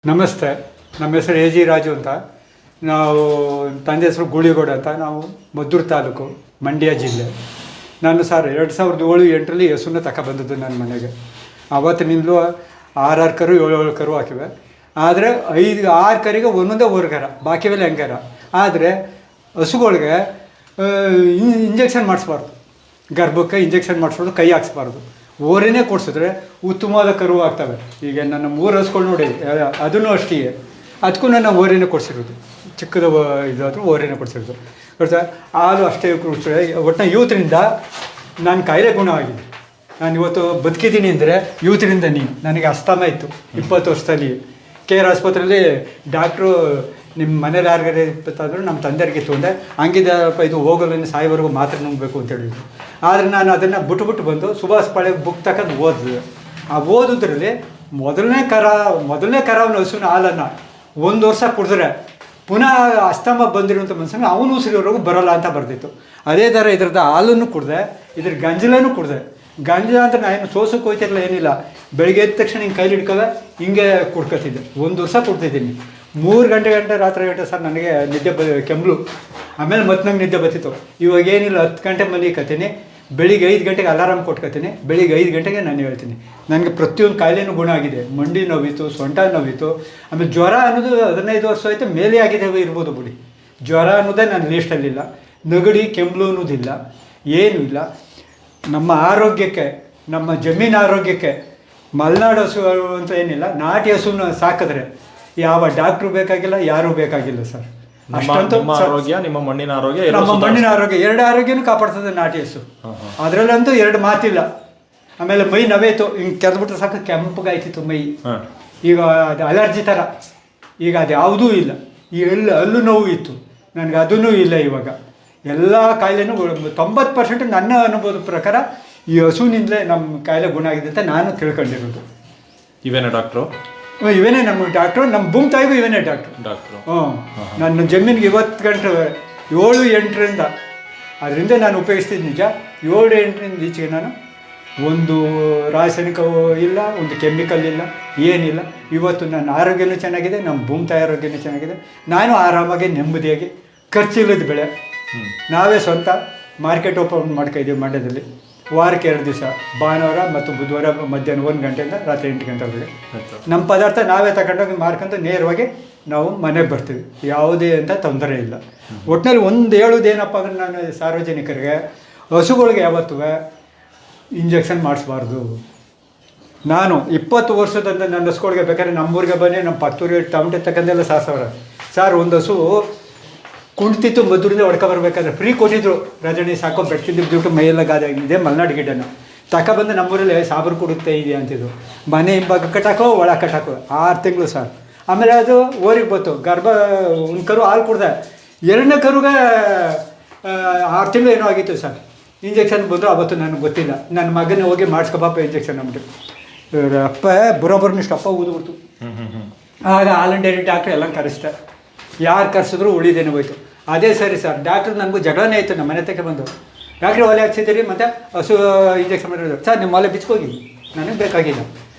ನಮಸ್ತೆ. ನಮ್ಮ ಹೆಸರು ಎ ಜಿ ರಾಜು ಅಂತ. ನಾವು ತಂದೆ ಹೆಸರು ಗೂಳಿಗೌಡ ಅಂತ. ನಾವು ಮದ್ದೂರು ತಾಲೂಕು, ಮಂಡ್ಯ ಜಿಲ್ಲೆ. ನಾನು ಸರ್ 2007-8ರಲ್ಲಿ ಹಸುನ ಬಂದದ್ದು ನನ್ನ ಮನೆಗೆ. ಆವತ್ತಿನಿಂದಲೂ 6 ಕರು 7 ಕರು ಹಾಕಿವೆ. ಆದರೆ 6 ಕರಿಗೆ ಒಂದೊಂದೇ ಓರ್ಗರ, ಬಾಕಿವೆಲ್ಲ ಹೆಂಗಾರ. ಆದರೆ ಹಸುಗಳಿಗೆ ಇಂಜೆಕ್ಷನ್ ಮಾಡಿಸ್ಬಾರ್ದು, ಗರ್ಭಕ್ಕೆ ಇಂಜೆಕ್ಷನ್ ಮಾಡಿಸ್ಬಾರ್ದು, ಕೈ ಹಾಕ್ಸ್ಬಾರ್ದು. ಓರಿನೇ ಕೊಡಿಸಿದ್ರೆ ಉತ್ತಮವಾದ ಕರು ಆಗ್ತವೆ. ಈಗ ನನ್ನ 3 ಹಸುಗಳು ನೋಡಿ, ಅದೂ ಅಷ್ಟೇ. ಅದಕ್ಕೂ ನಾನು ಓರಿನೇ ಕೊಡಿಸಿರೋದು, ಚಿಕ್ಕದ ಇದಾದರೂ ಓರಿನೇ ಕೊಡಿಸಿರೋದು. ಗೊತ್ತಾ, ಹಾಲು ಅಷ್ಟೇ ಕುಡಿಸಿದ್ರೆ ಒಟ್ಟಿನ ಇವತ್ತಿನಿಂದ ನನ್ನ ಕಾಯಿಲೆ ಗುಣ ಆಗಿದೆ. ನಾನು ಇವತ್ತು ಬದುಕಿದ್ದೀನಿ ಅಂದರೆ ಇವತ್ತಿನಿಂದ. ನನಗೆ ಅಸ್ತಮ ಇತ್ತು 20 ವರ್ಷದಲ್ಲಿ. KR ಆಸ್ಪತ್ರೆಯಲ್ಲಿ ಡಾಕ್ಟ್ರು ನಿಮ್ಮ ಮನೇಲಿ ಯಾರಿಗಾರೆ ಇಪ್ಪತ್ತಾದರೂ ನಮ್ಮ ತಂದೆಯವ್ರಿಗಿತ್ತು ಅಂದರೆ ಹಂಗಿದಪ್ಪ, ಇದು ಹೋಗಲು ಸಾಯೋವರೆಗೂ ಮಾತ್ರ ನುಂಗಬೇಕು ಅಂತ ಹೇಳಿದ್ರು. ಆದರೆ ನಾನು ಅದನ್ನು ಬಿಟ್ಟು ಬಂದು ಸುಭಾಷ್ ಪಾಳ್ಯ ಬುಕ್ ತಗೊಂಡು ಓದಿದೆ. ಆ ಓದೋದ್ರಲ್ಲಿ ಮೊದಲನೇ ಕರಾವನ ಹಸುವಿನ ಹಾಲನ್ನು 1 ವರ್ಷ ಕುಡಿದ್ರೆ ಪುನಃ ಅಸ್ತಮ ಬಂದಿರುವಂಥ ಮನುಷ್ಯನಿಗೆ ಅವನು ಉಸಿರಿವರೆಗೂ ಬರೋಲ್ಲ ಅಂತ ಬರ್ದಿತ್ತು. ಅದೇ ಥರ ಇದ್ರದ್ದು ಹಾಲನ್ನು ಕುಡಿದೆ, ಇದ್ರ ಗಂಜಲನೂ ಕುಡಿದೆ. ಗಂಜಲ ಅಂತ ನಾನು ಸೋಸಕ್ಕೆ ಹೋಯ್ತಿರಲಿಲ್ಲ, ಏನಿಲ್ಲ. ಬೆಳಿಗ್ಗೆ ಎದ್ದ ತಕ್ಷಣ ಹಿಂಗೆ ಕೈಲಿ ಹಿಡ್ಕೊವೆ ಹಿಂಗೆ ಕುಡ್ಕೊತಿದ್ದೆ. 1 ವರ್ಷ ಕುಡ್ತಿದ್ದೀನಿ. 3 ಗಂಟೆ ರಾತ್ರಿ ಸರ್ ನನಗೆ ನಿದ್ದೆ ಕೆಮ್ಮಲು. ಆಮೇಲೆ ಮತ್ತೆ ನಂಗೆ ನಿದ್ದೆ ಬರ್ತಿತ್ತು. ಇವಾಗ ಏನಿಲ್ಲ, 10 ಗಂಟೆ ಮಲಗ್ತೀನಿ, ಬೆಳಿಗ್ಗೆ 5 ಗಂಟೆಗೆ ಅಲಾರಾಮ್ ಕೊಟ್ಕೊತೀನಿ, ಬೆಳಿಗ್ಗೆ 5 ಗಂಟೆಗೆ ನಾನು ಹೇಳ್ತೀನಿ. ನನಗೆ ಪ್ರತಿಯೊಂದು ಕಾಯಿಲೆನೂ ಗುಣ ಆಗಿದೆ. ಮಂಡಿ ನೋವಿತ್ತು, ಸೊಂಟ ನೋವಿತ್ತು, ಆಮೇಲೆ ಜ್ವರ ಅನ್ನೋದು 15 ವರ್ಷ ಆಯಿತು ಮೇಲೆ ಆಗಿದೆ ಇರ್ಬೋದು ಬಿಡಿ. ಜ್ವರ ಅನ್ನೋದೇ ನನ್ನ ಲೀಸ್ಟಲ್ಲಿಲ್ಲ. ನೆಗಡಿ ಕೆಮ್ಮಲು ಅನ್ನೋದಿಲ್ಲ, ಏನೂ ಇಲ್ಲ. ನಮ್ಮ ಆರೋಗ್ಯಕ್ಕೆ, ನಮ್ಮ ಜಮೀನು ಆರೋಗ್ಯಕ್ಕೆ ಮಲೆನಾಡು ಹಸು ಅಂತ ಏನಿಲ್ಲ, ನಾಟಿ ಹಸುನ ಸಾಕಿದ್ರೆ ಯಾವ ಡಾಕ್ಟ್ರು ಬೇಕಾಗಿಲ್ಲ, ಯಾರೂ ಬೇಕಾಗಿಲ್ಲ ಸರ್. ಅಷ್ಟಂತೂ ಆರೋಗ್ಯ, ನಿಮ್ಮ ಮಣ್ಣಿನ ಆರೋಗ್ಯ, ನಮ್ಮ ಮಣ್ಣಿನ ಆರೋಗ್ಯ 2 ಆರೋಗ್ಯನೂ ಕಾಪಾಡ್ತದೆ ನಾಟಿ ಹಸು. ಅದರಲ್ಲಂತೂ 2 ಮಾತಿಲ್ಲ. ಆಮೇಲೆ ಮೈ ನವೇತು, ಹಿಂಗೆ ಕೆರೆದ್ಬಿಟ್ರೆ ಸಾಕು ಕೆಂಪಗಾಯ್ತಿತ್ತು ಮೈ. ಈಗ ಅದು ಅಲರ್ಜಿ ಥರ. ಈಗ ಅದು ಯಾವುದೂ ಇಲ್ಲ. ಈ ಹಲ್ಲು ನೋವು ಇತ್ತು, ನನಗೆ ಅದೂ ಇಲ್ಲ. ಇವಾಗ ಎಲ್ಲ ಕಾಯಿಲೆನೂ 90% ನನ್ನ ಅನುಭವದ ಪ್ರಕಾರ ಈ ಹಸುವಿನಿಂದಲೇ ನಮ್ಮ ಕಾಯಿಲೆ ಗುಣ ಆಗಿದೆ ಅಂತ ನಾನು ತಿಳ್ಕೊಂಡಿರೋದು. ಇವೇನೇ ಡಾಕ್ಟ್ರು? ಇವೇನೇ ನಮ್ಮ ಡಾಕ್ಟ್ರು. ನಮ್ಮ ಭೂಮಿ ತಾಯಿಗೂ ಇವೇನೇ ಡಾಕ್ಟ್ರು. ನನ್ನ ಜಮೀನಿಗೆ 20 ಗಂಟೆ 7-8ರಿಂದ ಅದರಿಂದ ನಾನು ಉಪಯೋಗಿಸ್ತಿದ್ದು ನಿಜ. 7-8ರಿಂದ ಈಚೆಗೆ ನಾನು ಒಂದು ರಾಸಾಯನಿಕ ಇಲ್ಲ, ಒಂದು ಕೆಮಿಕಲ್ ಇಲ್ಲ, ಏನಿಲ್ಲ. ಇವತ್ತು ನನ್ನ ಆರೋಗ್ಯನೂ ಚೆನ್ನಾಗಿದೆ, ನಮ್ಮ ಭೂಮಿ ತಾಯಿ ಆರೋಗ್ಯನೂ ಚೆನ್ನಾಗಿದೆ. ನಾನು ಆರಾಮಾಗಿ ನೆಮ್ಮದಿಯಾಗಿ ಖರ್ಚಿಲ್ಲದ ಬೆಳೆ. ನಾವೇ ಸ್ವಂತ ಮಾರ್ಕೆಟ್ ಓಪನ್ ಮಾಡ್ತಾಯಿದ್ದೀವಿ ಮಂಡ್ಯದಲ್ಲಿ. ವಾರಕ್ಕೆ 2 ದಿವಸ, ಭಾನುವಾರ ಮತ್ತು ಬುಧವಾರ ಮಧ್ಯಾಹ್ನ 1 ಗಂಟೆಯಿಂದ ರಾತ್ರಿ 8 ಗಂಟೆವರೆಗೆ ನಮ್ಮ ಪದಾರ್ಥ ನಾವೇ ತಗೊಂಡೋಗಿ ಮಾರ್ಕೊಂಡು ನೇರವಾಗಿ ನಾವು ಮನೆಗೆ ಬರ್ತೀವಿ. ಯಾವುದೇ ಅಂತ ತೊಂದರೆ ಇಲ್ಲ. ಒಟ್ಟಿನಲ್ಲಿ ಒಂದು ಹೇಳೋದೇನಪ್ಪ ಅಂದರೆ, ನಾನು ಸಾರ್ವಜನಿಕರಿಗೆ ಹಸುಗಳಿಗೆ ಯಾವತ್ತೂ ಇಂಜೆಕ್ಷನ್ ಮಾಡಿಸ್ಬಾರ್ದು. ನಾನು 20 ವರ್ಷದಿಂದ ನನ್ನ ಹಸುಗಳಿಗೆ ಬೇಕಾದ್ರೆ ನಮ್ಮೂರಿಗೆ ಬನ್ನಿ, ನಮ್ಮ ಪತ್ತೂರಿಗೆ ಟಮಟೆ ತಗೊಂಡೆಲ್ಲ ಸಾಸವ್ರ ಸಾರ್. ಒಂದು ಹಸು ಕುಣ್ತಿತ್ತು, ಮದ್ದೂರಿಂದ ಹೊಡ್ಕೊಬರ್ಬೇಕಾದ್ರೆ ಫ್ರೀ ಕೊಟ್ಟಿದ್ರು. ರಜನಿ ಸಾಕೋ ಬೆಡ್ತಿದ್ದು ಬಿಟ್ಟು ಮೈಯೆಲ್ಲ ಗಾದಾಗಿದೆ, ಮಲೆನಾಡು ಗಿಡನ ತಗೊಬಂದು ನಮ್ಮೂರಲ್ಲಿ ಸಾಬರು ಕೊಡುತ್ತೆ ಇದೆ ಅಂತಿದ್ದು. ಮನೆ ಹಿಂಭಾಗ ಕಟ್ಟಾಕೋ, ಒಳ ಕಟ್ಟಾಕೋ. 6 ತಿಂಗಳು ಸರ್. ಆಮೇಲೆ ಅದು ಓರಿಗೆ ಬಂತು, ಗರ್ಭ ಒಂದು ಕರು ಹಾಲು ಕುಡ್ದೆ. 2ನೇ ಕರುಗೆ 6 ತಿಂಗಳು ಏನೋ ಆಗಿತ್ತು ಸರ್. ಇಂಜೆಕ್ಷನ್ ಬಂದರು. ಅವತ್ತು ನನಗೆ ಗೊತ್ತಿಲ್ಲ. ನನ್ನ ಮಗನ ಹೋಗಿ ಮಾಡಿಸ್ಕೊಬಪ್ಪ ಇಂಜೆಕ್ಷನ್ ಅಂದ್ಬಿಟ್ಟು ಅಪ್ಪ ಬರೋಬ್ಬರನಿಷ್ಟು ಅಪ್ಪ ಊದ್ಬಿಡ್ತು. ಆಗ ಹಾಲ್ ಡೈರಿ ಡಾಕ್ಟ್ರು ಎಲ್ಲ ಕರೆಸ್ತಾರೆ. ಯಾರು ಕರೆಸಿದ್ರು ಉಳಿದೇನೆ ಹೋಯ್ತು. ಅದೇ ಸರಿ ಸರ್, ಡಾಕ್ಟ್ರು ನನಗೂ ಜಗಳನೇ ಆಯಿತು. ನಮ್ಮ ಮನೆ ತಕ್ಕೆ ಬಂದು, ಡಾಕ್ಟ್ರು ಒಲೆ ಹಾಕ್ಸಿದ್ದೀರಿ ಮತ್ತು ಹಸು ಇಂಜೆಕ್ಷನ್ ಮಾಡಿರೋದು. ಸರ್ ನಿಮ್ಮ ಒಲೆ ಬಿಚ್ಕೋಗಿ, ನನಗೆ ಬೇಕಾಗಿಲ್ಲ.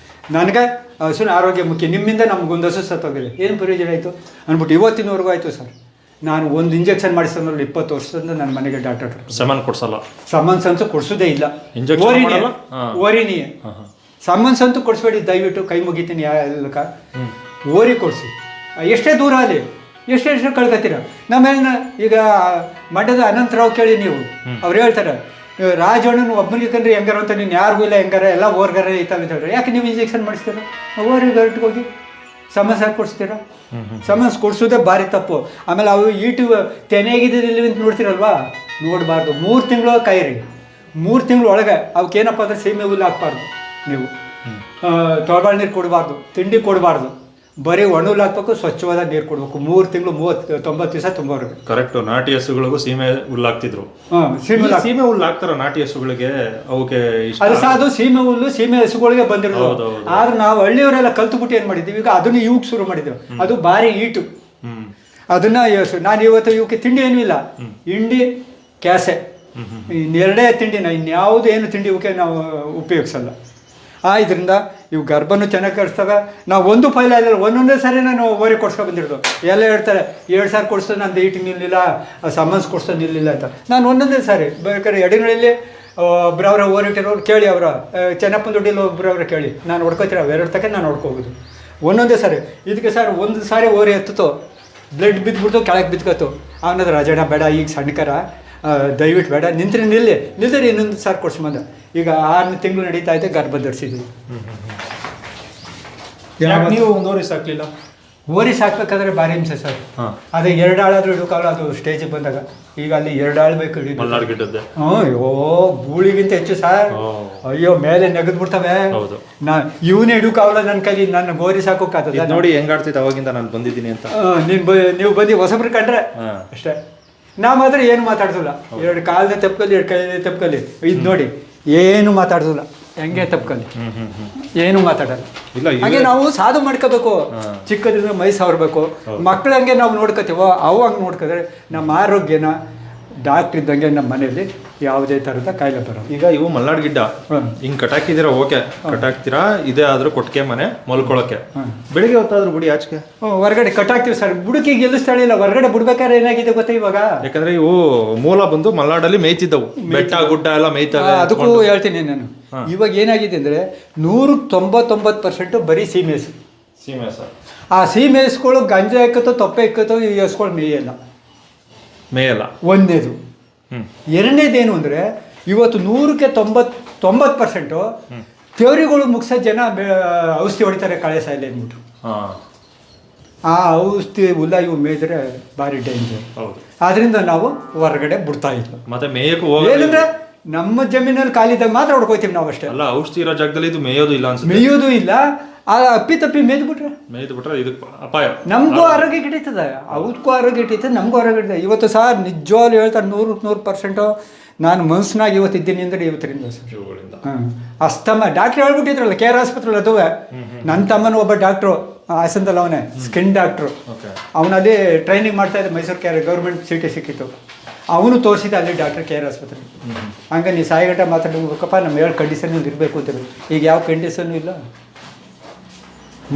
ನನಗೆ ಹಸುವಿನ ಆರೋಗ್ಯ ಮುಖ್ಯ. ನಿಮ್ಮಿಂದ ನಮಗೊಂದು ಹಸು ಸತ್ತೋಗಿದೆ, ಏನು ಪ್ರಯೋಜನ ಆಯಿತು ಅಂದ್ಬಿಟ್ಟು ಇವತ್ತಿನವರೆಗೂ ಆಯಿತು ಸರ್. ನಾನು ಒಂದು ಇಂಜೆಕ್ಷನ್ ಮಾಡಿಸೋದ್ರಲ್ಲಿ 20 ವರ್ಷದಿಂದ ನನ್ನ ಮನೆಗೆ ಡಾಕ್ಟರ್ ಸಮನ್ ಕೊಡ್ಸಲ್ಲ. ಸಮನ್ಸ್ ಅಂತೂ ಕೊಡಿಸೋದೇ ಇಲ್ಲ. ಓರಿನಿ ಸಮನ್ಸ್ ಅಂತೂ ಕೊಡಿಸ್ಬೇಡಿ ದಯವಿಟ್ಟು, ಕೈ ಮುಗಿತೀನಿ. ಯಾಕ ಓರಿ ಕೊಡಿಸಿ, ಎಷ್ಟೇ ದೂರ ಅಲ್ಲಿ, ಎಷ್ಟೆಷ್ಟು ಕಳ್ಕೊತೀರ. ನಮ್ಮೇಲೆ ಈಗ ಮಂಡ್ಯದ ಅನಂತರಾವ್ ಕೇಳಿ ನೀವು, ಅವ್ರು ಹೇಳ್ತಾರೆ ರಾಜಣ್ಣನ ಒಬ್ಬನಿಗೆ ಕಂಡ್ರೆ ಹೆಂಗಾರ ಅಂತ, ನೀನು ಯಾರಿಗೂ ಇಲ್ಲ ಹೆಂಗಾರ, ಎಲ್ಲ ಓರ್ಗಾರ ಇದ್ದಾವೆ. ಯಾಕೆ ನೀವು ಇಂಜೆಕ್ಷನ್ ಮಾಡಿಸ್ತೀರ? ಓರಿಗೆ ಹೋಗಿ ಸಮನ್ಸ್ ಹಾಕಿ ಕೊಡಿಸ್ತೀರ? ಸಮನ್ಸ್ ಕೊಡಿಸೋದೇ ಭಾರಿ ತಪ್ಪು. ಆಮೇಲೆ ಅವು ಈಟು ತೆನೆಯಾಗಿದ್ದಿಲ್ಲ ಅಂತ ನೋಡ್ತೀರಲ್ವಾ, ನೋಡಬಾರ್ದು. 3 ತಿಂಗಳು ಕಾಯಿರಿ. 3 ತಿಂಗಳು ಒಳಗೆ ಅವಕ್ಕೇನಪ್ಪ ಅಂದರೆ ಸೀಮೆ ಹುಲ್ಲು ಹಾಕ್ಬಾರ್ದು ನೀವು, ತೊಳಬಾಳು ನೀರು ಕೊಡಬಾರ್ದು, ತಿಂಡಿ ಕೊಡಬಾರ್ದು, ಬರೀ ಒಣ ಹುಲ್ಲು ಹಾಕ್ಬೇಕು, ಸ್ವಚ್ಛವಾದ ನೀರು ಕೊಡಬೇಕು. 3 ತಿಂಗಳು 90 ದಿವಸ ತುಂಬೋರು. ಕರೆಕ್ಟ್. ನಾಟಿ ಹಸುಗಳಿಗೂ ಸೀಮೆ ಹುಲ್ಲು ಹಾಕ್ತಿದ್ರು. ಸೀಮೆ ಹುಲ್ಲು ಹಾಕ್ತಾರ ನಾಟಿ ಹಸುಗಳಿಗೆ, ಅವಕ್ಕೆ ಅದು ಸಹ ಅದು ಸೀಮೆ ಹುಲ್ಲು ಸೀಮೆ ಹಸುಗಳಿಗೆ ಬಂದಿರೋದು. ಆದ್ರೆ ನಾವು ಹಳ್ಳಿಯವರೆಲ್ಲ ಕಲ್ತುಬಿಟ್ಟು ಏನು ಮಾಡಿದ್ದೀವಿ, ಈಗ ಅದನ್ನು ಇವಾಗ ಶುರು ಮಾಡಿದ್ದೇವೆ. ಅದು ಭಾರಿ ಈಟು. ಅದನ್ನ ನಾನು ಇವತ್ತು ಇವಕ್ಕೆ ತಿಂಡಿ ಏನೂ ಇಲ್ಲ, ಹಿಂಡಿ ಕ್ಯಾಸೆ, 2 ತಿಂಡಿನ, ಇನ್ಯಾವುದು ಏನು ತಿಂಡಿ ಇವಕ್ಕೆ ನಾವು ಉಪಯೋಗಿಸಲ್ಲ. ಇದರಿಂದ ಇವು ಗರ್ಭನೂ ಚೆನ್ನಾಗಿ ಕಳಿಸ್ತವೆ. ನಾವು ಒಂದು ಫೈಲ್ ಆಗಿಲ್ಲ, ಒಂದೊಂದೇ ಸಾರಿ ನಾನು ಓರಿ ಕೊಡ್ಸ್ಕೊ ಬಂದಿರೋದು. ಎಲ್ಲ ಹೇಳ್ತಾರೆ 2 ಸಾರಿ ಕೊಡಿಸ್ತೋ ನಂದು ಈಟಿಗೆ ನಿಲ್ಲಿಲ್ಲ, ಸಮನ್ಸ್ ಕೊಡಿಸ್ತೋ ನಿಲ್ಲಿಲ್ಲ ಅಂತ. ನಾನು ಒಂದೊಂದೇ ಸಾರಿ ಬೇಕಾದ್ರೆ ಎಡೆಗಳಲ್ಲಿ ಒಬ್ಬರವ್ರ ಓರಿಟ್ಟಿರೋರು ಕೇಳಿ, ಅವರ ಚೆನ್ನಪ್ಪನ ದುಡ್ಡಿಲ್ಲಿ ಒಬ್ಬರವ್ರ ಕೇಳಿ, ನಾನು ಹೊಡ್ಕೋತೀರ ಅವೆರಡು ತಕ್ಕ ನಾನು ಹೊಡ್ಕೋಬೋದು ಒಂದೊಂದೇ ಸಾರಿ. ಇದಕ್ಕೆ ಸರ್ ಒಂದು ಸಾರಿ ಓರಿ ಎತ್ತಿತು, ಬ್ಲಡ್ ಬಿದ್ದುಬಿಡ್ತು, ಕೆಳಗೆ ಬಿದ್ಕೋತು. ಅವನದು ರಾಜಣ್ಣ ಬೇಡ, ಈಗ ಸಣ್ಣಕರ ದಯವಿಟ್ಟು ಬೇಡ, ನಿಲ್ದರೆ ಇನ್ನೊಂದು ಸಾರಿ ಕೊಡ್ಸ್ಬಂದ. ಈಗ 6 ತಿಂಗಳು ನಡೀತಾ ಇದೆ, ಗರ್ಭ ಧರಿಸಿದ್ವಿ. ನೀವು ಒಂದು ಓರಿ ಸಾಕ್ಲಿಲ್ಲ? ಓರಿ ಸಾಕ್ಬೇಕಾದ್ರೆ ಭಾರಿ ಹಿಂಸೆ ಸರ್. ಅದೇ 2 ಆಳಾದ್ರೂ ಹಿಡುಕಾಗಲ್ಲ, ಅದು ಸ್ಟೇಜಿಗೆ ಬಂದಾಗ. ಈಗ ಅಲ್ಲಿ 2 ಆಳು ಬೇಕು ಹಿಡಿದು. ಅಯ್ಯೋ ಗೂಳಿಗಿಂತ ಹೆಚ್ಚು ಸರ್. ಅಯ್ಯೋ ಮೇಲೆ ನೆಗೆದ್ ಬಿಡ್ತವೆ. ಇವನೇ ಹಿಡುಕಾಗಲ್ಲ ನನ್ನ ಕೈಲಿ. ನನ್ನ ಗೋರಿ ಸಾಕೋಕ್ಕಾಗಲ್ಲ. ನೋಡಿ ಹೆಂಗಾಡ್ತಿದ್ದೆ ಅವಾಗಿಂದ ನಾನು ಬಂದಿದ್ದೀನಿ ಅಂತ. ನೀವು ಬಂದು ಹೊಸಬ್ರು ಕಂಡ್ರೆ ಅಷ್ಟೇ. ನಾ ಮಾತ್ರ ಏನು ಮಾತಾಡ್ಸಲ್ಲ. 2 ಕಾಲದ ತಪ್ಕಲ್ಲಿ 2 ಕೈಲೇ ತಪ್ಕಲ್ಲಿ ಇದು ನೋಡಿ ಏನು ಮಾತಾಡ್ಸಲ್ಲ. ಹೆಂಗೆ ತಪ್ಕಲ್ಲಿ ಏನು ಮಾತಾಡಲ್ಲ. ಹಾಗೆ ನಾವು ಸಾಧು ಮಾಡ್ಕೋಬೇಕು. ಚಿಕ್ಕದ್ರಿಂದ ಮೈ ಸಾವರ್ಬೇಕು. ಮಕ್ಳು ಹಂಗೆ ನಾವು ನೋಡ್ಕೋತೀವೋ ಅವು ಹಂಗೆ ನೋಡ್ಕೋದ್ರೆ ನಮ್ಮ ಆರೋಗ್ಯನ ಡಾಕ್ಟ್ರ್ ಇದ್ದಂಗೆ ನಮ್ಮ ಮನೆಯಲ್ಲಿ ಯಾವುದೇ ಥರದ ಕಾಯಿಲೆ ಬರೋದು. ಈಗ ಇವು ಮಲ್ನಾಡ್ ಗಿಡ್ಡ ಹಿಂಗೆ ಕಟಾಕಿದ್ದೀರಾ, ಓಕೆ ಕಟಾಕ್ತೀರಾ, ಇದೇ ಆದ್ರೂ ಕೊಟ್ಟಿಗೆ ಮನೆ ಮಲ್ಕೊಳಕ್ಕೆ. ಬೆಳಿಗ್ಗೆ ಹೊತ್ತಾದ್ರೂ ಬಿಡಿ ಆಚೆಗೆ ಹೊರಗಡೆ ಕಟಾಕ್ತೀವಿ ಸರ್. ಬುಡಕಿಗೆ ಗೆಲ್ಲಿಸ್ತಾಳಿಲ್ಲ, ಹೊರಗಡೆ ಬಿಡ್ಬೇಕಾದ್ರೆ ಏನಾಗಿದೆ ಗೊತ್ತಾ ಇವಾಗ. ಯಾಕಂದ್ರೆ ಇವು ಮೂಲ ಬಂದು ಮಲ್ನಾಡಲ್ಲಿ ಮೇಯ್ತಿದ್ದವು, ಬೆಟ್ಟ ಗುಡ್ಡ ಎಲ್ಲ ಮೇಯ್ತವೆ. ಅದಕ್ಕೂ ಹೇಳ್ತೀನಿ ನಾನು. ಇವಾಗ ಏನಾಗಿದೆ ಅಂದರೆ 199% ಬರೀ ಸೀಮೆಸು. ಆ ಸೀಮೆಸ್ಗಳು ಗಂಜೆ ಹಾಕತ್ತೋ ತೊಪ್ಪೆ ಇಕ್ಕತ್ತೋ ಈ ಹಸ್ಗಳು ಮೇಯಲ್ಲ. ಒಂದನೇದು. ಎರಡನೇದೇನು ಅಂದರೆ ಇವತ್ತು 100ಕ್ಕೆ 90% ಥಿಯೋರಿಗಳು ಮುಗಿಸೋ ಜನ ಔಷಧಿ ಹೊಡಿತಾರೆ ಕಳೆ ಸಾಯಿಲೆ ಅಂದ್ಬಿಟ್ಟು. ಆ ಔಷಧಿ ಹುಲ್ಲ ಇವು ಮೇಯ್ದ್ರೆ ಭಾರಿ ಡೇಂಜರ್. ಆದ್ರಿಂದ ನಾವು ಹೊರಗಡೆ ಬಿಡ್ತಾ ಇಲ್ಲ. ಮತ್ತೆ ಮೇಯಕ್ಕೂ ಏನಂದ್ರೆ ನಮ್ಮ ಜಮೀನಲ್ಲಿ ಖಾಲಿದಾಗ ಮಾತ್ರ ಹೊಡ್ಕೋತೀವಿ ನಾವು ಅಷ್ಟೇ. ಅಲ್ಲ, ಔಷಧಿ ಇರೋ ಜಾಗದಲ್ಲಿ ಇದು ಮೇಯೋದು ಇಲ್ಲ ಅನ್ಸುತ್ತೆ. ಮೇಯೋದು ಇಲ್ಲ. ಅಪ್ಪಿ ಮೇಯ್ದುಬಿಟ್ರೆ ಇದಕ್ಕೆ ಅಪಾಯ. ನಮಗೂ ಆರೋಗ್ಯ ಕೆಟ್ಟೈತದ, ಅವಕ್ಕೂ ಆರೋಗ್ಯ ಕೆಟ್ಟೈತೆ, ನಮಗೂ ಆರೋಗ್ಯ ಕೆಟ್ಟೈತೆ. ಇವತ್ತು ಸರ್ ನಿಜವಾಗ್ಲೂ ಹೇಳ್ತಾರೆ 100% ನಾನು ಮನ್ಸನಾಗಿ ಇವತ್ತಿದ್ದೀನಿ ಅಂದರೆ ಇವತ್ತರಿಂದ ಸರ್. ಅಸ್ತಮ ಡಾಕ್ಟ್ರ್ ಹೇಳ್ಬಿಟ್ಟಿದ್ರಲ್ಲ KR ಆಸ್ಪತ್ರೆ ಅದುವೆ. ನನ್ನ ತಮ್ಮನ ಒಬ್ಬ ಡಾಕ್ಟ್ರು ಹಾಸನದಲ್ಲಿ, ಅವನೇ ಸ್ಕಿನ್ ಡಾಕ್ಟ್ರು. ಅವನಲ್ಲಿ ಟ್ರೈನಿಂಗ್ ಮಾಡ್ತಾ ಇದ್ದೆ, ಮೈಸೂರು KR ಗೌರ್ಮೆಂಟ್ ಸೀಟೇ ಸಿಕ್ಕಿತ್ತು. ಅವನು ತೋರಿಸಿದ ಅಲ್ಲಿ ಡಾಕ್ಟ್ರ್ KR ಆಸ್ಪತ್ರೆ. ಹಂಗೆ ನೀ ಸಾಯಿಗಟ್ಟ ಮಾತಾಡಬೇಕಪ್ಪ, ನಮ್ಮ 7 ಕಂಡೀಷನ್ ಇರಬೇಕು ಅಂತ. ಈಗ ಯಾವ ಕಂಡೀಷನ್ನು ಇಲ್ಲ.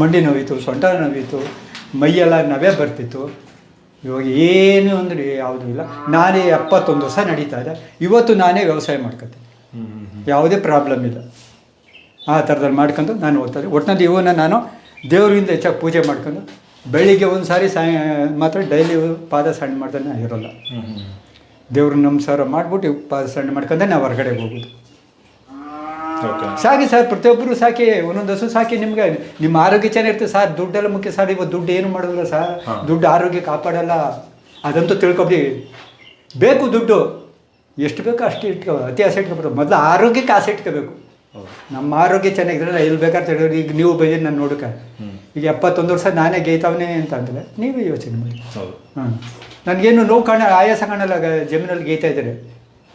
ಮಂಡಿ ನೋವಿತ್ತು, ಸೊಂಟ ನೋವಿತ್ತು, ಮೈಯೆಲ್ಲ ನವೆ ಬರ್ತಿತ್ತು. ಇವಾಗ ಏನು ಅಂದರೆ ಯಾವುದೂ ಇಲ್ಲ. ನಾನೇ 71 ವರ್ಷ ನಡೀತಾ ಇದೆ. ಇವತ್ತು ನಾನೇ ವ್ಯವಸಾಯ ಮಾಡ್ಕೊತೀನಿ, ಯಾವುದೇ ಪ್ರಾಬ್ಲಮ್ ಇಲ್ಲ. ಆ ಥರದಲ್ಲಿ ಮಾಡ್ಕೊಂಡು ನಾನು ಓದ್ತಾರೆ. ಒಟ್ಟಿನಲ್ಲಿ ಇವನ್ನ ನಾನು ದೇವರಿಂದ ಹೆಚ್ಚಾಗಿ ಪೂಜೆ ಮಾಡ್ಕೊಂಡು ಬೆಳಿಗ್ಗೆ ಒಂದು ಸಾರಿ ಮಾತ್ರ ಡೈಲಿ ಪಾದ ಸಣ್ಣ ಮಾಡ್ತಾನೆ ಇರೋಲ್ಲ. ದೇವ್ರನ್ನ ನಮಸ್ಕಾರ ಮಾಡಿಬಿಟ್ಟು ಪಾದ ಸಣ್ಣ ಮಾಡ್ಕೊಂಡೆ ನಾವು ಹೊರಗಡೆ ಹೋಗೋದು. ಸಾಕಿ ಸರ್, ಪ್ರತಿಯೊಬ್ಬರು ಸಾಕಿ, ಒಂದೊಂದು ಹಸು ಸಾಕಿ. ನಿಮ್ಗೆ ನಿಮ್ಮ ಆರೋಗ್ಯ ಚೆನ್ನಾಗಿರ್ತದೆ ಸರ್. ದುಡ್ಡೆಲ್ಲ ಮುಖ್ಯ ಸರ್. ಇವತ್ತು ದುಡ್ಡು ಏನು ಮಾಡೋದಿಲ್ಲ ಸರ್. ದುಡ್ಡು ಆರೋಗ್ಯ ಕಾಪಾಡಲ್ಲ, ಅದಂತೂ ತಿಳ್ಕೊಬಿಡಿ. ಬೇಕು ದುಡ್ಡು, ಎಷ್ಟು ಬೇಕೋ ಅಷ್ಟು ಇಟ್ಕೊ, ಅತಿ ಆಸೆ ಇಟ್ಕೊಬಾರ್ದು. ಮೊದಲು ಆರೋಗ್ಯಕ್ಕೆ ಆಸೆ ಇಟ್ಕೋಬೇಕು. ನಮ್ಮ ಆರೋಗ್ಯ ಚೆನ್ನಾಗಿದ್ರೆ ಎಲ್ಲಿ ಬೇಕಾದ್ರೆ ತಿಳಿಯೋರು. ಈಗ ನೀವು ಬೈದ್ರೆ ನಾನು ನೋಡೋಕೆ ಈಗ 71 ವರ್ಷ ನಾನೇ ಗೇಯ್ತಾವನೇ ಅಂತ ಅಂದರೆ ನೀವೇ ಯೋಚನೆ ಮಾಡಿ. ನನಗೇನು ನೋವು ಆಯಾಸ ಕಾಣಲ್ಲ. ಜಮೀನಲ್ಲಿ ಗೇಯ್ತಾ ಇದ್ದಾರೆ,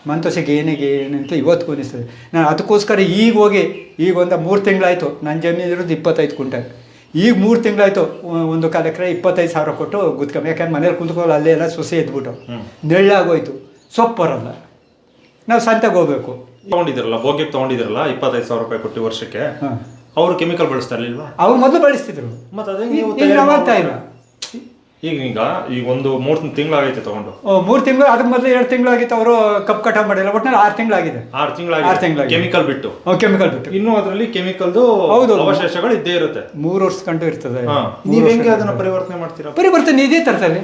ಮಂತೋಷಕ್ಕೆ ಏನಂತ ಇವತ್ತು ಅನಿಸ್ತದೆ. ನಾನು ಅದಕ್ಕೋಸ್ಕರ ಈಗ ಹೋಗಿ ಈಗ ಒಂದು 3 ತಿಂಗಳಾಯಿತು. ನನ್ನ ಜಮೀನು ಇರೋದು 25 ಕುಂಟಲ್. ಈಗ 3 ತಿಂಗಳಾಯಿತು. ಒಂದು 4 ಎಕರೆ 25,000 ಕೊಟ್ಟು ಗುದ್ಕೊಂಬ. ಯಾಕಂದ್ರೆ ಮನೇಲಿ ಕುಂತ್ಕೊಳ್ಳೋ ಅಲ್ಲೇ ಎಲ್ಲ ಸೊಸೆ ಎದ್ಬಿಟ್ಟು ನೆಳ್ಳಾಗೋಯ್ತು, ಸೊಪ್ಪು ಬರೋಲ್ಲ. ನಾವು ಸಂತೆಗೆ ಹೋಗ್ಬೇಕು. ತೊಗೊಂಡಿದ್ರಲ್ಲ, ಬೋಗಿಗೆ ತೊಗೊಂಡಿದ್ರಲ್ಲ 25,000 ರೂಪಾಯಿ ಕೊಟ್ಟು ವರ್ಷಕ್ಕೆ, ಅವರು ಕೆಮಿಕಲ್ ಬಳಸ್ತಾ ಇರಲಿಲ್ವಾ? ಅವ್ರು ಮೊದಲು ಬಳಸ್ತಿದ್ರು. ಮತ್ತೆ ಅದೇ ಇಲ್ಲ. ಈಗ ಒಂದು 3 ತಿಂಗಳಾಗೈತೆ ತಗೊಂಡು. 3 ತಿಂಗಳು. ಅದಕ್ಕೆ ಮೊದಲು 2 ತಿಂಗಳಾಗಿತ್ತು. ಅವರು ಕಪ್ ಕಟಾವ್ ಮಾಡಿಲ್ಲ. ಒಟ್ಟಿನಲ್ಲಿ 6 ತಿಂಗಳಾಗಿದೆ. 6 ತಿಂಗಳಾಗಿದೆ ಕೆಮಿಕಲ್ ಬಿಟ್ಟು. ಕೆಮಿಕಲ್ ಬಿಟ್ಟು ಇನ್ನೂ ಅದರಲ್ಲಿ ಕೆಮಿಕಲ್ದು ಅವಶೇಷಗಳು ಇದ್ದೇ ಇರುತ್ತೆ. 3 ವರ್ಷ ಕಂಡು ಇರ್ತದೆ. ನೀವು ಹೆಂಗೆ ಅದನ್ನ ಪರಿವರ್ತನೆ ಮಾಡ್ತೀರಾ? ಪರಿವರ್ತನೆ ಇದೇ ತರದಲ್ಲಿ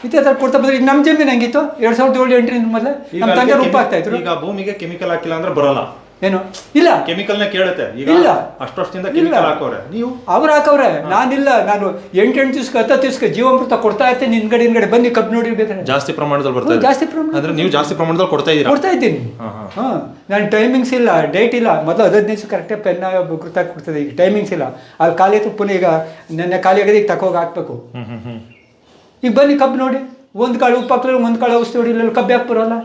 ಇದೇ ತರ ಕೊಡ್ತಾ ಬಂದ್ರೆ. ಈಗ ನಮ್ಮ ಜಮೀನು ಹೆಂಗಿತ್ತು 2007-8 ಮೊದಲು ನಮ್ಮ ತಂದೆ ಉಪ್ಪು ಆಗ್ತಾ ಇದ್ರು. ಈಗ ಭೂಮಿಗೆ ಕೆಮಿಕಲ್ ಹಾಕಿಲ್ಲ ಅಂದ್ರೆ ಬರಲ್ಲ. ಏನು ಇಲ್ಲ, ಕೆಮಿಕಲ್ನ ಕೇಳುತ್ತೆ. ಈಗ ಅಷ್ಟು ವರ್ಷದಿಂದ ಕೆಮಿಕಲ್ ಹಾಕೋರೆ, ನೀವು ಅವ್ರು ಹಾಕವ್ರೆ. ನಾನಿಲ್ಲ. ನಾನು 8 ದಿವ್ಸಕ್ಕೆ 10 ದಿವ್ಸಕ್ಕೆ ಜೀವಾಮೃತ ಕೊಡ್ತಾ ಇರ್ತೀನಿ. ಹಿಂದ್ಗಡೆ ಬನ್ನಿ ಕಬ್ಬು ನೋಡಿರ್ಬೇಕಾದ್ರೆ ಜಾಸ್ತಿ ಪ್ರಮಾಣದಲ್ಲಿ ಬರ್ತಾ ಇದೆ. ಜಾಸ್ತಿ ಪ್ರಮಾಣ ಅಂದ್ರೆ ನೀವು ಜಾಸ್ತಿ ಪ್ರಮಾಣದಲ್ಲಿ ಕೊಡ್ತಾ ಇದ್ದೀನಿ. ನಾನು ಟೈಮಿಂಗ್ಸ್ ಇಲ್ಲ, ಡೇಟ್ ಇಲ್ಲ. ಮೊದಲು 15 ದಿವಸ ಕರೆಕ್ಟಾಗಿ ಪೆನ್ನ ಕೃತ ಕೊಡ್ತದೆ. ಈಗ ಟೈಮಿಂಗ್ಸ್ ಇಲ್ಲ. ಅಲ್ಲಿ ಖಾಲಿ ಆಯ್ತು. ಪುನಃ ಈಗ ನೆನ್ನೆ ಖಾಲಿ ಆಗಿದೆ, ಈಗ ತಕೋಗಿ ಹಾಕ್ಬೇಕು. ಈಗ ಬನ್ನಿ ಕಬ್ಬು ನೋಡಿ. ಒಂದು ಕಾಳು ಉಪ್ಪು ಹಾಕ್ಲಿಲ್ಲ, ಒಂದು ಕಾಳು ಔಷಧಿ ಹೊಡಿಲಿಲ್ಲ, ಕಬ್ಬು ಯಾಕೆ ಬರೋಲ್ಲ?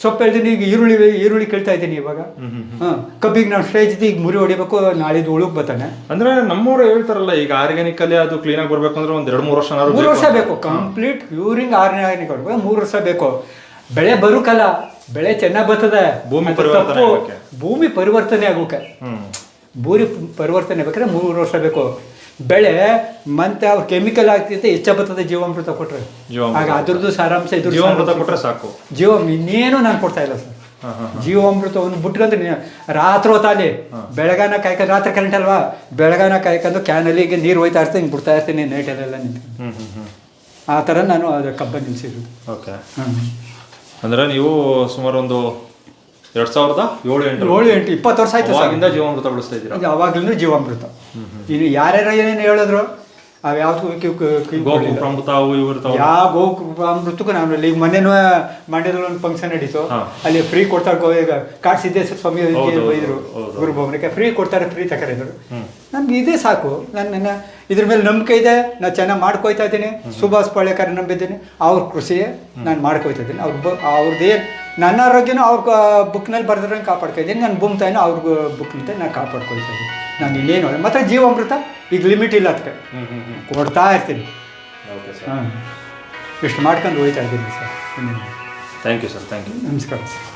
ಸೊಪ್ಪು ಹೇಳ್ತೀನಿ. ಈಗ ಈರುಳ್ಳಿ ಕೇಳ್ತಾ ಇದ್ದೀನಿ ಇವಾಗ. ಕಬ್ಬಿಗೆ ನಾವು ಸ್ಟೇಜ್ ಈಗ ಮುರಿ ಹೊಡಿಬೇಕು. ನಾಳಿದ್ದು ಉಳುಕ್ ಬರ್ತಾನೆ. ಅಂದ್ರೆ ನಮ್ಮವ್ರು ಹೇಳ್ತಾರಲ್ಲ, ಈಗ ಆರ್ಗ್ಯಾನಿಕ್ ಅಲ್ಲಿ ಅದು ಕ್ಲೀನ್ ಆಗಿ ಬರ್ಬೇಕು ಅಂದ್ರೆ 1-2-3 ವರ್ಷ 3 ವರ್ಷ ಬೇಕು. ಕಂಪ್ಲೀಟ್ ಪ್ಯೂರಿಂಗ್ ಆರ್ಗ್ಯಾನಿಕ್ 3 ವರ್ಷ ಬೇಕು. ಬೆಳೆ ಬರುಕಲ್ಲ, ಬೆಳೆ ಚೆನ್ನಾಗಿ ಬರ್ತದೆ, ಭೂಮಿ ಅದು ಪರಿವರ್ತನೆ ತಪ್ಪು. ಆಗೋಕೆ. ಭೂಮಿ ಪರಿವರ್ತನೆ ಆಗೋಕೆ ಹ್ಮ್ ಭೂಮಿ ಪರಿವರ್ತನೆ ಬೇಕಾದ್ರೆ 3 ವರ್ಷ ಬೇಕು. ಬೆಳೆ ಮತ್ತೆ ಅವ್ರು ಕೆಮಿಕಲ್ ಆಗ್ತಿರುತ್ತೆ, ಹೆಚ್ಚ ಬರ್ತದೆ ಜೀವಾಮೃತ ಕೊಟ್ಟರೆ. ಜೀವಾಮೃತ. ಆಗ ಅದ್ರದ್ದು ಸಾರಾಂಶ ಇದ್ರ ಜೀವಾಮೃತ ಕೊಟ್ರೆ ಸಾಕು. ಇನ್ನೇನು ನಾನು ಕೊಡ್ತಾ ಇಲ್ಲ ಸರ್. ಹಾ ಹಾ ಜೀವಾಮೃತವನ್ನು ಬಿಟ್ಕೊಂಡ್ರೆ ರಾತ್ರಿ ಹೊತ್ತಾಲಿ ಬೆಳಗಾನ ಕಾಯ್ಕೊಂಡು, ರಾತ್ರಿ ಕರೆಂಟ್ ಅಲ್ವಾ, ಬೆಳಗಾನ ಕಾಯ್ಕೊಂಡು ಕ್ಯಾನಲ್ಲಿ ಈಗ ನೀರು ಹೋಯ್ತಾ ಇರ್ತೀನಿ, ಹಿಂಗೆ ಬಿಡ್ತಾ ಇರ್ತೀನಿ ನೈಟಲ್ಲೆಲ್ಲ ನಿಂತ್ಕೊಂಡು. ಆ ಥರ ನಾನು ಅದು ಕಬ್ಬ ನಿಲ್ಲಿಸಿರೋದು. ಓಕೆ. ಅಂದ್ರೆ ನೀವು ಸುಮಾರು ಒಂದು 2007-8 20 ವರ್ಷ ಆಯ್ತು ಸರ್. ಅವಾಗಿಂದ ಜೀವಾಮೃತ ಬಳಸ್ತಾ ಇದ್ದೀರಾ? ಅವಾಗ್ಲೂ ಜೀವಾಮೃತ. ಇನ್ನು ಯಾರ್ಯಾರು ಏನೇನು ಹೇಳಿದ್ರು ಅವು ಗೋಕೃಪಾಮೃತ ಅವು ಇವು ಇರ್ತಾವ. ಯಾವ ಗೋಕೃಪಾಮೃತಕ್ಕೂ ನಾನು ಈಗ ಮೊನ್ನೆನೂ ಮಂಡ್ಯದಲ್ಲಿ ಒಂದು ಫಂಕ್ಷನ್ ನಡೀತು, ಅಲ್ಲಿ ಫ್ರೀ ಕೊಡ್ತಾರೆ. ಈಗ ಕಾಡು ಸಿದ್ದೇಶ್ವರ ಸ್ವಾಮಿ ಇದ್ರು ಗುರುಭವನಕ್ಕೆ ಫ್ರೀ ಕೊಡ್ತಾರೆ, ಫ್ರೀ ತಕರಿದ್ರು. ನಮ್ಗೆ ಇದೇ ಸಾಕು. ನನ್ನ ಇದ್ರ ಮೇಲೆ ನಂಬಿಕೆ ಇದೆ, ನಾನು ಚೆನ್ನಾಗಿ ಮಾಡ್ಕೊಯ್ತಾ ಇದ್ದೀನಿ. ಸುಭಾಷ್ ಪಾಳ್ಯಕಾರ ನಂಬಿದ್ದೀನಿ, ಅವ್ರ ಕೃಷಿಯೇ ನಾನು ಮಾಡ್ಕೊಯ್ತಾ ಇದ್ದೀನಿ. ಅವ್ರದ್ದೇನು ನನ್ನ ಆರೋಗ್ಯನೂ ಅವ್ರ ಬುಕ್ನಲ್ಲಿ ಬರೆದ್ರಂಗೆ ಕಾಪಾಡ್ಕೊ ಇದ್ದೀನಿ, ನನ್ನ ಭೂಮಿ ತಾಯಿನೂ ಅವ್ರ ಬುಕ್ನಿಂದ ನಾನು ಕಾಪಾಡ್ಕೊಳ್ತಾ ಇದ್ದೀನಿ. ನಾನು ಇನ್ನೇನು ಮತ್ತು ಜೀವಾಮೃತ ಈಗ ಲಿಮಿಟ್ ಇಲ್ಲ, ಅದಕ್ಕೆ ಕೊಡ್ತಾ ಇರ್ತೀನಿ. ಹಾಂ, ಇಷ್ಟು ಮಾಡ್ಕೊಂಡು ಹೋಗ್ತಾ ಇದ್ದೀನಿ sir. Thank you sir, thank you. ನಮಸ್ಕಾರ ಸರ್.